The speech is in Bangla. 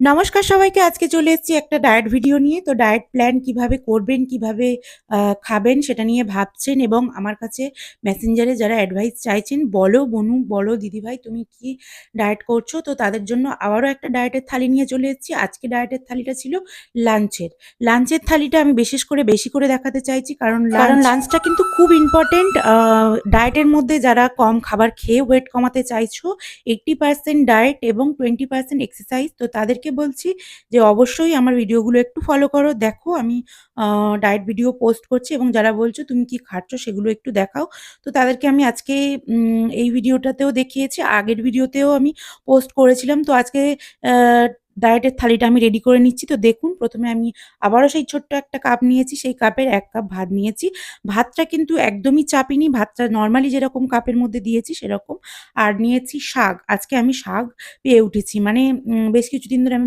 নমস্কার সবাইকে। আজকে চলে এসেছি একটা ডায়েট ভিডিও নিয়ে। তো ডায়েট প্ল্যান কিভাবে করবেন, কিভাবে খাবেন সেটা নিয়ে ভাবছেন এবং আমার কাছে মেসেঞ্জারে যারা অ্যাডভাইস চাইছেন, "বলো বনু, বলো দিদিভাই তুমি কি ডায়েট করছো?" তো তাদের জন্য আবারও একটা ডায়েটের থালি নিয়ে চলে এসেছি। আজকে ডায়েটের থালিটা ছিল লাঞ্চের। লাঞ্চের থালিটা আমি বিশেষ করে বেশি করে দেখাতে চাইছি কারণ লাঞ্চটা কিন্তু খুব ইম্পোর্টেন্ট। ডায়েটের মধ্যে যারা কম খাবার খেয়ে ওয়েট কমাতে চাইছো, 80% ডায়েট এবং 20% এক্সারসাইজ। তো তাদেরকে বলছি যে অবশ্যই আমার ভিডিওগুলো একটু ফলো করো। দেখো আমি ডায়েট ভিডিও পোস্ট করছি এবং যারা বলছো তুমি কি খাচ্ছ সেগুলো একটু দেখাও। তো তাদেরকে আমি আজকে এই ভিডিওটাতেও দেখিয়েছি, আগের ভিডিওতেও আমি পোস্ট করেছিলাম। তো আজকে আ ডায়েটের থালিটা আমি রেডি করে নিচ্ছি। তো দেখুন, ১ম এ আমি আবারও সেই ছোট্ট একটা কাপ নিয়েছি, সেই কাপের ১ কাপ ভাত নিয়েছি। ভাতটা কিন্তু একদমই চাপিনি, ভাতটা নরমালি যেরকম কাপের মধ্যে দিয়েছি সেরকম। আর নিয়েছি শাক। আজকে আমি শাক পেয়ে উঠেছি। মানে বেশ কিছুদিন ধরে আমি